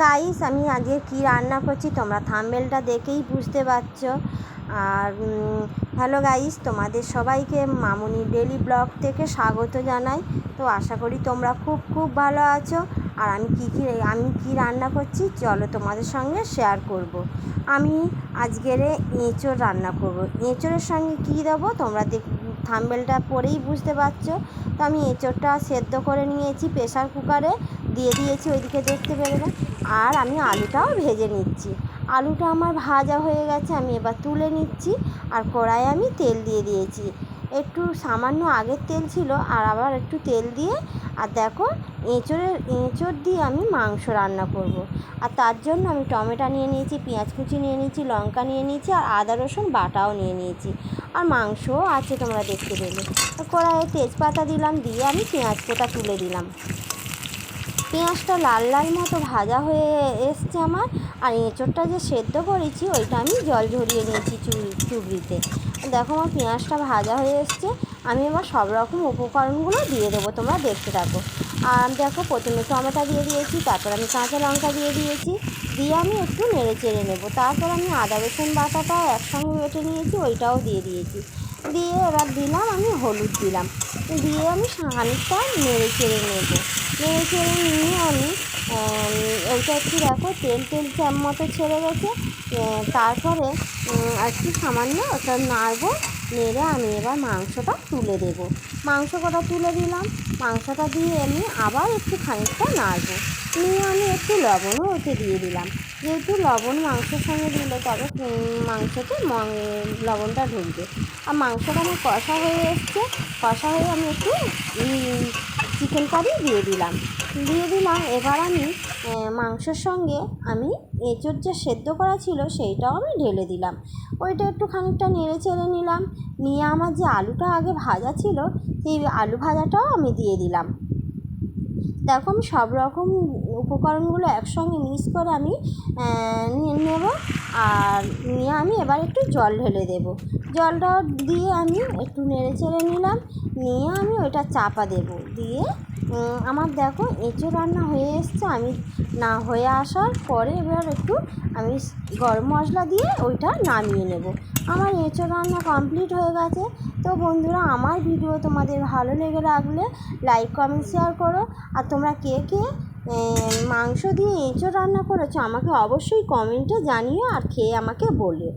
Guys, আমি আজকে কি রান্না করছি তোমরা থাম্বনেলটা দেখেই বুঝতে পারছো। আর হ্যালো গাইস, তোমাদের সবাইকে মামুনি ডেলি ব্লগ থেকে স্বাগত জানাই। তো আশা করি তোমরা খুব ভালো আছো। আর আমি কি রান্না করছি চলো তোমাদের সঙ্গে শেয়ার করব। আমি আজকের এঁচোড় রান্না করব। এঁচোড়ের সঙ্গে কী দেবো তোমরা থাম্বনেলটা পরেই বুঝতে পারছো। তো আমি এঁচোড়টা সেদ্ধ করে নিয়েছি, প্রেসার কুকারে দিয়ে দিয়েছি, ওইদিকে দেখতে পেলে। আর আমি আলুটাও ভেজে নিচ্ছি। আলুটা আমার ভাজা হয়ে গেছে, আমি এবার তুলে নিচ্ছি। আর কড়াইয়ে আমি তেল দিয়ে দিয়েছি, একটু সামান্য আগের তেল ছিল আর আবার একটু তেল দিয়ে। আর দেখো, এঁচোড় দিয়ে আমি মাংস রান্না করব। আর তার জন্য আমি টমেটো নিয়ে নিয়েছি, পেঁয়াজ কুচি নিয়ে নিয়েছি, লঙ্কা নিয়ে নিয়েছি, আর আদা রসুন বাটাও নিয়ে নিয়েছি। আর মাংসও আছে তোমরা দেখতে পেলে। কড়াইয়ে তেজপাতা দিলাম, দিয়ে আমি পেঁয়াজ কোটা তুলে দিলাম। পেঁয়াজটা লাল মতো ভাজা হয়ে এসছে আমার। আর এঁচোড়টা যে সেদ্ধ করেছি ওইটা আমি জল ঝরিয়ে নিয়েছি চুবড়িতে। দেখো, আমার পেঁয়াজটা ভাজা হয়ে এসছে। আমি এবার সব রকম উপকরণগুলো দিয়ে দেবো, তোমরা দেখতে থাকো। আর দেখো, প্রথমে টমেটো দিয়ে দিয়েছি, তারপর আমি কাঁচা লঙ্কা দিয়ে দিয়েছি, দিয়ে আমি একটু নেড়ে চেড়ে নেবো। তারপর আমি আদা রসুন বাটাটাও একসঙ্গে বেটে নিয়েছি, ওইটাও দিয়ে দিয়েছি। দিয়ে এবার দিলাম আমি হলুদ দিলাম, দিয়ে আমি খানিকটা নেড়ে চেড়ে নেবো। নেড়ে চেড়ে নিয়ে আমি ওইটা একটু দেখো তেল মতো ছেড়ে গেছে। তারপরে একটু সামান্য ওটা নাড়বো। নেড়ে আমি এবার মাংসটা তুলে দেবো। মাংস কটা তুলে দিলাম, মাংসটা দিয়ে আমি আবার একটু খানিকটা নাড়বো। নিয়ে আমি একটু লবণও ওতে দিয়ে দিলাম, যেহেতু লবণ মাংসের সঙ্গে দিলে তবে মাংসতে লবণটা ঢুকবে। আর মাংসটা আমার কষা হয়ে এসছে, কষা হয়ে আমি একটু চিকেন কারি দিয়ে দিলাম। এবার আমি মাংসের সঙ্গে আমি এঁচোড় যে সেদ্ধ করা ছিল সেইটাও আমি ঢেলে দিলাম। ওইটা একটু খানিকটা নেড়ে চেড়ে নিলাম। নিয়ে আমার যে আলুটা আগে ভাজা ছিল সেই আলু ভাজাটাও আমি দিয়ে দিলাম। দেখো, আমি সব রকম উপকরণগুলো একসঙ্গে মিক্স করে আমি নিয়ে নেব। আর নিয়ে আমি এবার একটু জল ঢেলে দেবো। জলটা দিয়ে আমি একটু নেড়ে চেড়ে নিলাম। নিয়ে আমি ওইটা চাপা দেবো। দিয়ে আমার দেখো এঁচোড় রান্না হয়ে এসছে। আমি না হয়ে আসার পরে এবার একটু আমি গরম মশলা দিয়ে ওইটা নামিয়ে নেব। আমার এঁচোড় রান্না কমপ্লিট হয়ে গেছে। তো বন্ধুরা, আমার ভিডিও তোমাদের ভালো লেগে রাখলে লাইক কমেন্ট শেয়ার করো। আর তোমরা কে মাংস দিয়ে এঁচোড় রান্না করেছো আমাকে অবশ্যই কমেন্টে জানিও আর খেয়ে আমাকে বলো।